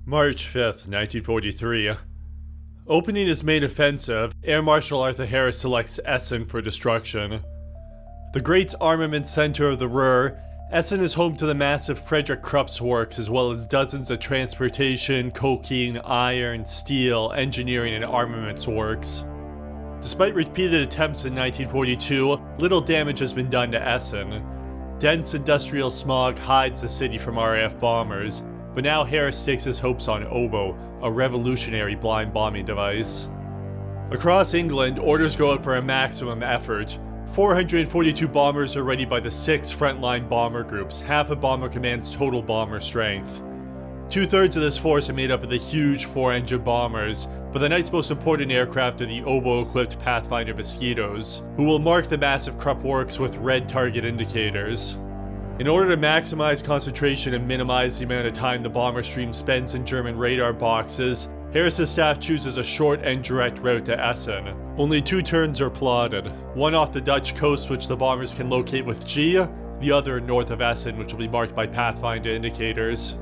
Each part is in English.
March 5th, 1943. Opening his main offensive, Air Marshal Arthur Harris selects Essen for destruction. The great armament center of the Ruhr, Essen is home to the massive Frederick Krupp's works as well as dozens of transportation, coking, iron, steel, engineering, and armaments works. Despite repeated attempts in 1942, little damage has been done to Essen. Dense industrial smog hides the city from RAF bombers, but now Harris stakes his hopes on Oboe, a revolutionary blind bombing device. Across England, orders go out for a maximum effort. 442 bombers are ready by the 6 frontline bomber groups, half of Bomber Command's total bomber strength. 2/3 of this force are made up of the huge 4-engine bombers, but the night's most important aircraft are the Oboe-equipped Pathfinder Mosquitoes, who will mark the massive Krupp works with red target indicators. In order to maximize concentration and minimize the amount of time the bomber stream spends in German radar boxes, Harris's staff chooses a short and direct route to Essen. Only 2 turns are plotted, one off the Dutch coast which the bombers can locate with G, the other north of Essen which will be marked by Pathfinder indicators.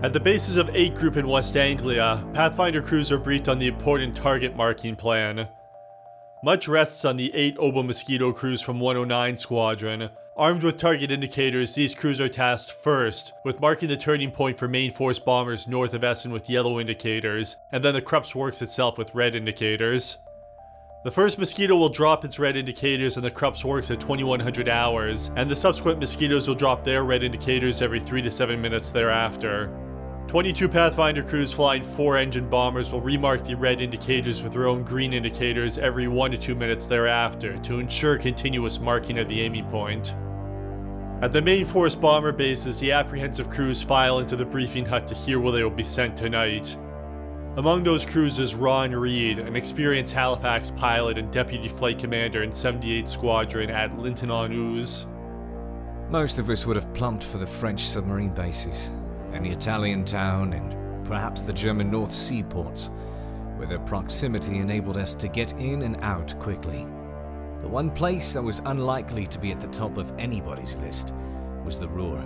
At the bases of 8 Group in West Anglia, Pathfinder crews are briefed on the important target marking plan. Much rests on the 8 Oboe Mosquito crews from 109 Squadron. Armed with target indicators, these crews are tasked first with marking the turning point for main force bombers north of Essen with yellow indicators, and then the Krupp's works itself with red indicators. The first Mosquito will drop its red indicators on the Krupp's works at 2100 hours, and the subsequent Mosquitoes will drop their red indicators every 3 to 7 minutes thereafter. 22 Pathfinder crews flying 4-engine bombers will remark the red indicators with their own green indicators every 1 to 2 minutes thereafter to ensure continuous marking of the aiming point. At the main force bomber bases, the apprehensive crews file into the briefing hut to hear where they will be sent tonight. Among those crews is Ron Reed, an experienced Halifax pilot and deputy flight commander in 78 Squadron at Linton-on-Ouse. Most of us would have plumped for the French submarine bases, any Italian town, and perhaps the German North Sea ports, where their proximity enabled us to get in and out quickly. The one place that was unlikely to be at the top of anybody's list was the Ruhr.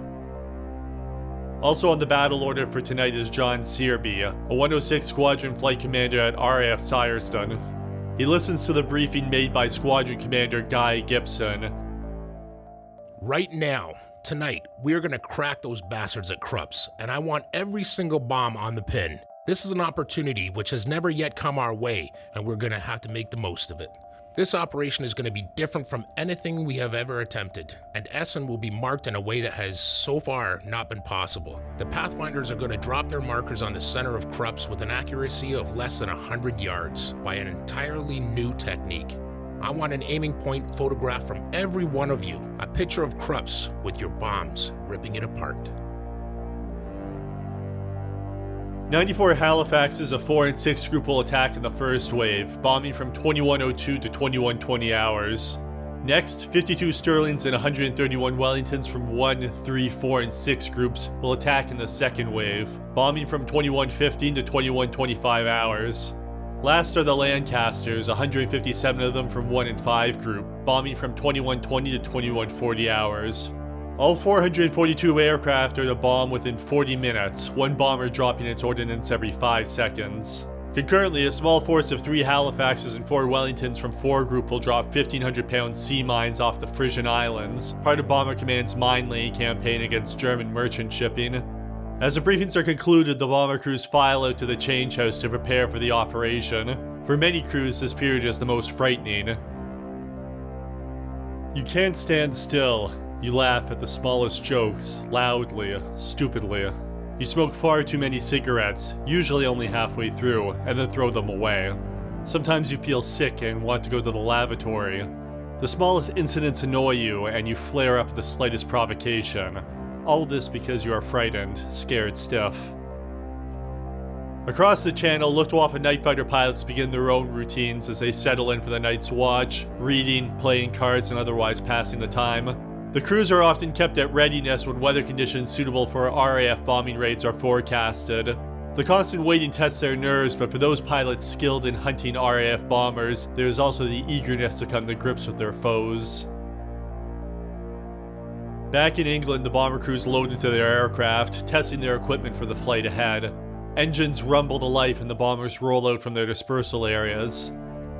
Also on the battle order for tonight is John Searby, a 106 Squadron flight commander at RAF Syerston. He listens to the briefing made by Squadron Commander Guy Gibson. Right now, tonight, we are going to crack those bastards at Krupp's, and I want every single bomb on the pin. This is an opportunity which has never yet come our way, and we're going to have to make the most of it. This operation is going to be different from anything we have ever attempted, and Essen will be marked in a way that has so far not been possible. The Pathfinders are going to drop their markers on the center of Krupp's with an accuracy of less than 100 yards by an entirely new technique. I want an aiming point photograph from every one of you, a picture of Krupp's with your bombs ripping it apart. 94 Halifaxes of 4 and 6 Group will attack in the first wave, bombing from 2102 to 2120 hours. Next, 52 Sterlings and 131 Wellingtons from 1, 3, 4, and 6 Groups will attack in the second wave, bombing from 2115 to 2125 hours. Last are the Lancasters, 157 of them from 1 and 5 Group, bombing from 2120 to 2140 hours. All 442 aircraft are to bomb within 40 minutes, one bomber dropping its ordnance every 5 seconds. Concurrently, a small force of 3 Halifaxes and 4 Wellingtons from 4 Group will drop 1,500-pound sea mines off the Frisian Islands, part of Bomber Command's mine-laying campaign against German merchant shipping. As the briefings are concluded, the bomber crews file out to the change house to prepare for the operation. For many crews, this period is the most frightening. You can't stand still. You laugh at the smallest jokes, loudly, stupidly. You smoke far too many cigarettes, usually only halfway through, and then throw them away. Sometimes you feel sick and want to go to the lavatory. The smallest incidents annoy you, and you flare up at the slightest provocation. All this because you are frightened, scared stiff. Across the channel, Luftwaffe night fighter pilots begin their own routines as they settle in for the night's watch, reading, playing cards, and otherwise passing the time. The crews are often kept at readiness when weather conditions suitable for RAF bombing raids are forecasted. The constant waiting tests their nerves, but for those pilots skilled in hunting RAF bombers, there is also the eagerness to come to grips with their foes. Back in England, the bomber crews load into their aircraft, testing their equipment for the flight ahead. Engines rumble to life and the bombers roll out from their dispersal areas.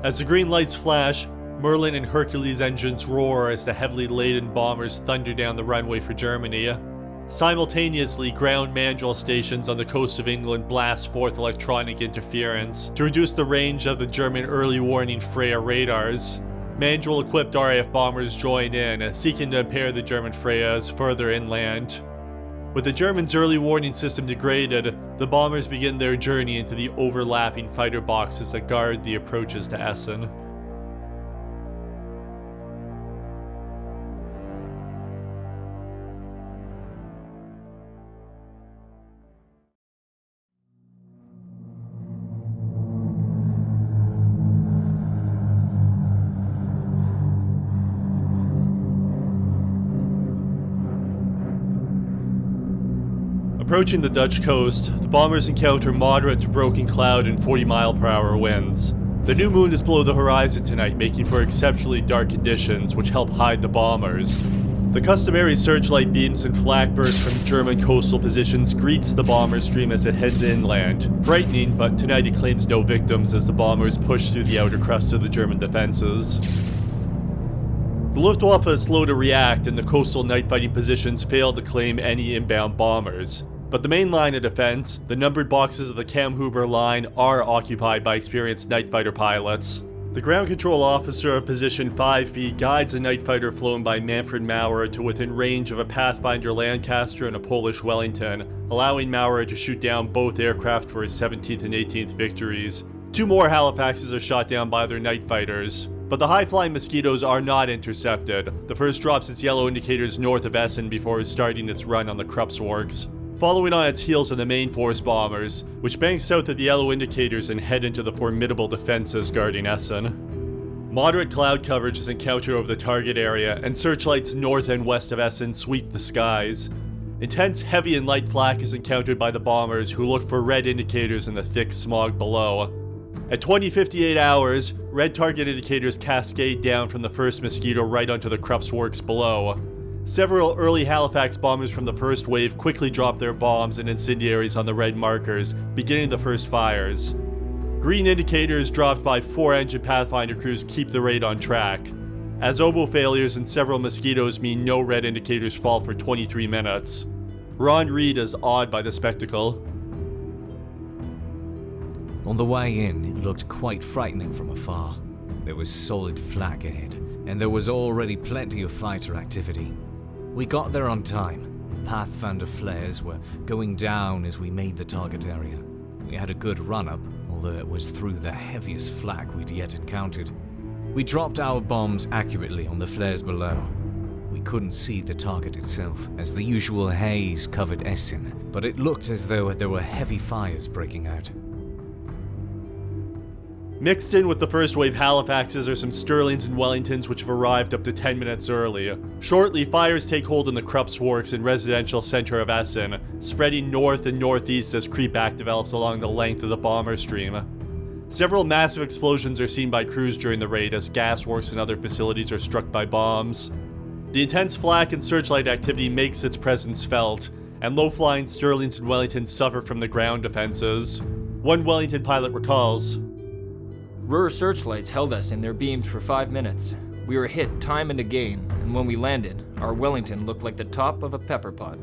As the green lights flash, Merlin and Hercules engines roar as the heavily laden bombers thunder down the runway for Germany. Simultaneously, ground mandrel stations on the coast of England blast forth electronic interference to reduce the range of the German early warning Freya radars. Mandrel-equipped RAF bombers join in, seeking to impair the German Freyas further inland. With the Germans' early warning system degraded, the bombers begin their journey into the overlapping fighter boxes that guard the approaches to Essen. Approaching the Dutch coast, the bombers encounter moderate to broken cloud and 40-mile-per-hour winds. The new moon is below the horizon tonight, making for exceptionally dark conditions, which help hide the bombers. The customary searchlight beams and flak bursts from German coastal positions greets the bomber stream as it heads inland. Frightening, but tonight it claims no victims as the bombers push through the outer crust of the German defenses. The Luftwaffe is slow to react, and the coastal night fighting positions fail to claim any inbound bombers. But the main line of defense, the numbered boxes of the Kammhuber line, are occupied by experienced night fighter pilots. The ground control officer of position 5B guides a night fighter flown by Manfred Maurer to within range of a Pathfinder Lancaster and a Polish Wellington, allowing Maurer to shoot down both aircraft for his 17th and 18th victories. 2 more Halifaxes are shot down by their night fighters. But the high-flying Mosquitoes are not intercepted. The first drops its yellow indicators north of Essen before starting its run on the Krupp's works. Following on its heels are the main force bombers, which bank south of the yellow indicators and head into the formidable defenses guarding Essen. Moderate cloud coverage is encountered over the target area, and searchlights north and west of Essen sweep the skies. Intense heavy and light flak is encountered by the bombers, who look for red indicators in the thick smog below. At 20:58 hours, red target indicators cascade down from the first Mosquito right onto the Krupp's works below. Several early Halifax bombers from the first wave quickly drop their bombs and incendiaries on the red markers, beginning the first fires. Green indicators dropped by 4 engine Pathfinder crews keep the raid on track. As oboe failures and several Mosquitoes mean no red indicators fall for 23 minutes. Ron Reed is awed by the spectacle. On the way in, it looked quite frightening from afar. There was solid flak ahead, and there was already plenty of fighter activity. We got there on time. Pathfinder flares were going down as we made the target area. We had a good run-up, although it was through the heaviest flak we'd yet encountered. We dropped our bombs accurately on the flares below. We couldn't see the target itself, as the usual haze covered Essen, but it looked as though there were heavy fires breaking out. Mixed in with the first wave Halifaxes are some Sterlings and Wellingtons which have arrived up to 10 minutes early. Shortly, fires take hold in the Krupp's works and residential center of Essen, spreading north and northeast as creepback develops along the length of the bomber stream. Several massive explosions are seen by crews during the raid as gasworks and other facilities are struck by bombs. The intense flak and searchlight activity makes its presence felt, and low-flying Sterlings and Wellingtons suffer from the ground defenses. One Wellington pilot recalls, Ruhr searchlights held us in their beams for 5 minutes. We were hit time and again, and when we landed, our Wellington looked like the top of a pepper pot.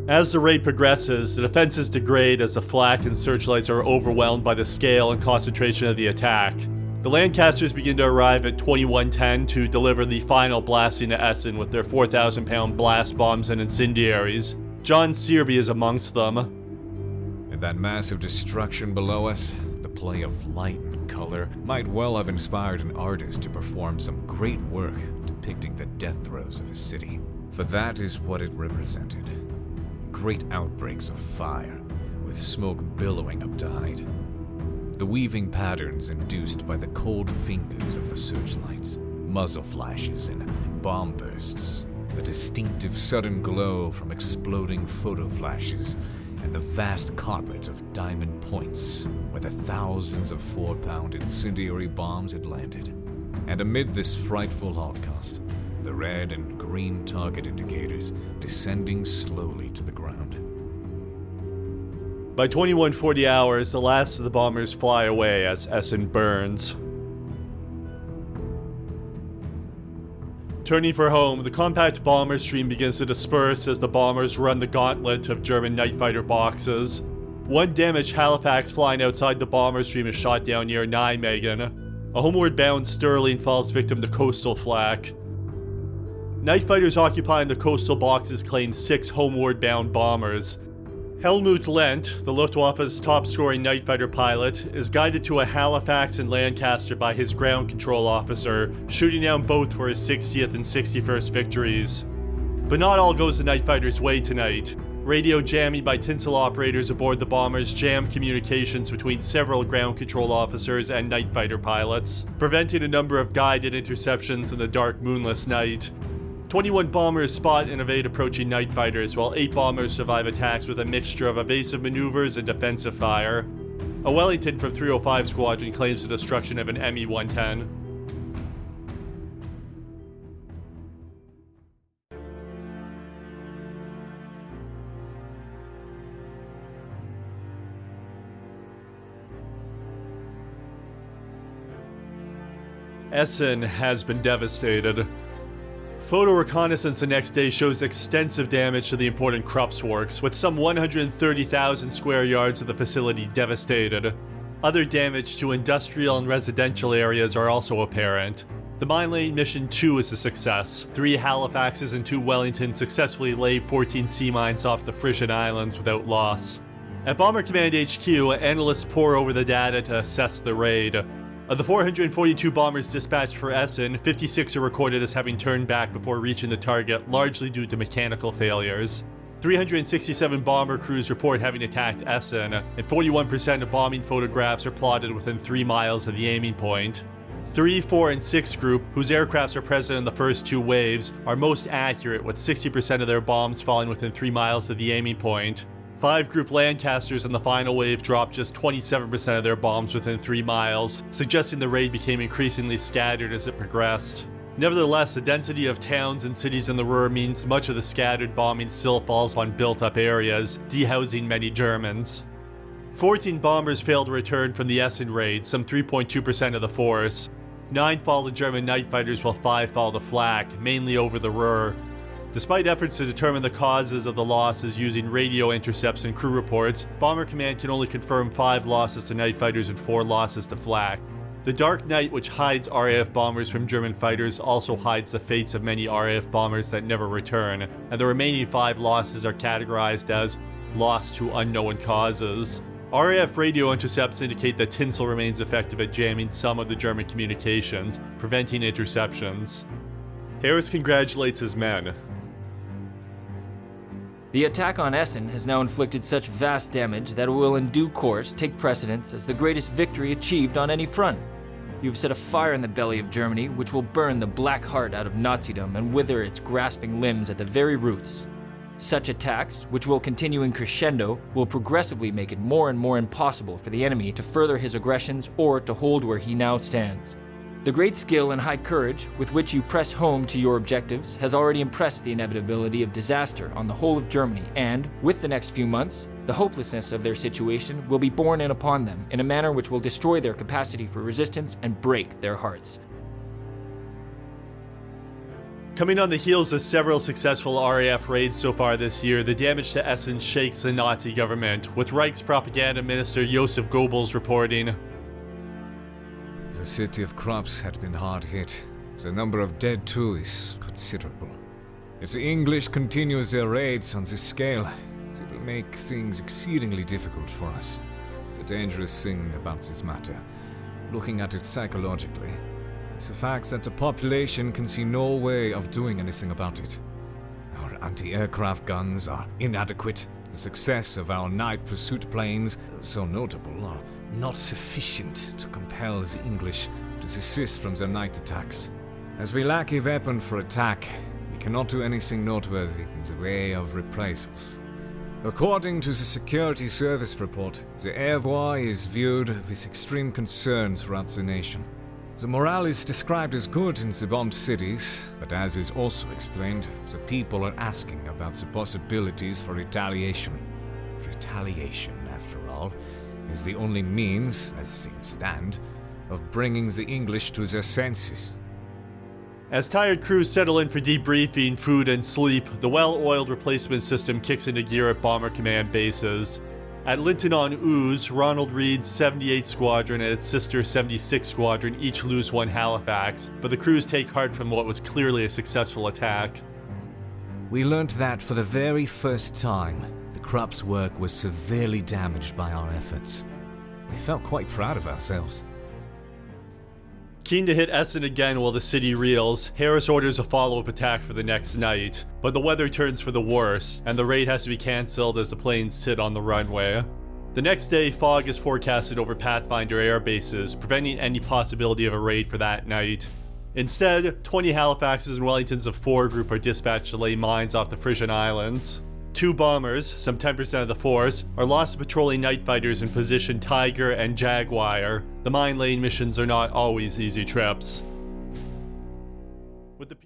As the raid progresses, the defenses degrade as the flak and searchlights are overwhelmed by the scale and concentration of the attack. The Lancasters begin to arrive at 21:10 to deliver the final blasting to Essen with their 4,000-pound blast bombs and incendiaries. John Searby is amongst them. And that massive destruction below us, the play of light and color, might well have inspired an artist to perform some great work depicting the death throes of a city. For that is what it represented. Great outbreaks of fire, with smoke billowing up to hide. The weaving patterns induced by the cold fingers of the searchlights, muzzle flashes and bomb bursts, the distinctive sudden glow from exploding photo flashes, and the vast carpet of diamond points where the thousands of 4-pound incendiary bombs had landed. And amid this frightful holocaust, the red and green target indicators descending slowly to the ground. By 2140 hours, the last of the bombers fly away as Essen burns. Turning for home, the compact bomber stream begins to disperse as the bombers run the gauntlet of German night fighter boxes. One damaged Halifax flying outside the bomber stream is shot down near Nijmegen. A homeward bound Sterling falls victim to coastal flak. Night fighters occupying the coastal boxes claim 6 homeward bound bombers. Helmut Lent, the Luftwaffe's top-scoring night fighter pilot, is guided to a Halifax and Lancaster by his ground control officer, shooting down both for his 60th and 61st victories. But not all goes the night fighter's way tonight. Radio jamming by tinsel operators aboard the bombers jammed communications between several ground control officers and night fighter pilots, preventing a number of guided interceptions in the dark, moonless night. 21 bombers spot and evade approaching night fighters, while 8 bombers survive attacks with a mixture of evasive maneuvers and defensive fire. A Wellington from 305 Squadron claims the destruction of an Me-110. Essen has been devastated. Photo reconnaissance the next day shows extensive damage to the important Krupp's works, with some 130,000 square yards of the facility devastated. Other damage to industrial and residential areas are also apparent. The Mine Lane Mission 2 is a success. 3 Halifaxes and 2 Wellingtons successfully laid 14 sea mines off the Frisian Islands without loss. At Bomber Command HQ, analysts pore over the data to assess the raid. Of the 442 bombers dispatched for Essen, 56 are recorded as having turned back before reaching the target, largely due to mechanical failures. 367 bomber crews report having attacked Essen, and 41% of bombing photographs are plotted within 3 miles of the aiming point. 3, 4, and 6 group, whose aircrafts are present in the first 2 waves, are most accurate, with 60% of their bombs falling within 3 miles of the aiming point. 5 Group Lancasters in the final wave dropped just 27% of their bombs within 3 miles, suggesting the raid became increasingly scattered as it progressed. Nevertheless, the density of towns and cities in the Ruhr means much of the scattered bombing still falls on built-up areas, dehousing many Germans. 14 bombers failed to return from the Essen raid, some 3.2% of the force. 9 fall to German night fighters while 5 fall to flak, mainly over the Ruhr. Despite efforts to determine the causes of the losses using radio intercepts and crew reports, Bomber Command can only confirm 5 losses to night fighters and 4 losses to flak. The dark night which hides RAF bombers from German fighters also hides the fates of many RAF bombers that never return, and the remaining 5 losses are categorized as lost to unknown causes. RAF radio intercepts indicate that Tinsel remains effective at jamming some of the German communications, preventing interceptions. Harris congratulates his men. The attack on Essen has now inflicted such vast damage that it will in due course take precedence as the greatest victory achieved on any front. You have set a fire in the belly of Germany which will burn the black heart out of Nazism and wither its grasping limbs at the very roots. Such attacks, which will continue in crescendo, will progressively make it more and more impossible for the enemy to further his aggressions or to hold where he now stands. The great skill and high courage with which you press home to your objectives has already impressed the inevitability of disaster on the whole of Germany, and, with the next few months, the hopelessness of their situation will be borne in upon them in a manner which will destroy their capacity for resistance and break their hearts. Coming on the heels of several successful RAF raids so far this year, the damage to Essen shakes the Nazi government, with Reich's propaganda minister Josef Goebbels reporting, "The city of Krupp had been hard hit. The number of dead too is considerable. If the English continue their raids on this scale, it will make things exceedingly difficult for us. The dangerous thing about this matter, looking at it psychologically, is the fact that the population can see no way of doing anything about it. Our anti-aircraft guns are inadequate. The success of our night pursuit planes, so notable, are not sufficient to compel the English to desist from their night attacks. As we lack a weapon for attack, we cannot do anything noteworthy in the way of reprisals. According to the Security Service report, the air war is viewed with extreme concern throughout the nation. The morale is described as good in the bombed cities, but as is also explained, the people are asking about the possibilities for retaliation. Retaliation, all, is the only means, as things stand, of bringing the English to their senses. As tired crews settle in for debriefing, food, and sleep, the well-oiled replacement system kicks into gear at Bomber Command bases. At Linton-on-Ouse, Ronald Reed's 78th Squadron and its sister 76th Squadron each lose one Halifax, but the crews take heart from what was clearly a successful attack. We learned that for the very first time, the Krupp's work was severely damaged by our efforts. We felt quite proud of ourselves. Keen to hit Essen again while the city reels, Harris orders a follow-up attack for the next night, but the weather turns for the worse, and the raid has to be cancelled as the planes sit on the runway. The next day, fog is forecasted over Pathfinder air bases, preventing any possibility of a raid for that night. Instead, 20 Halifaxes and Wellingtons of 4 Group are dispatched to lay mines off the Frisian Islands. 2 bombers, some 10% of the force, are lost to patrolling night fighters in position Tiger and Jaguar. The mine laying missions are not always easy trips. With the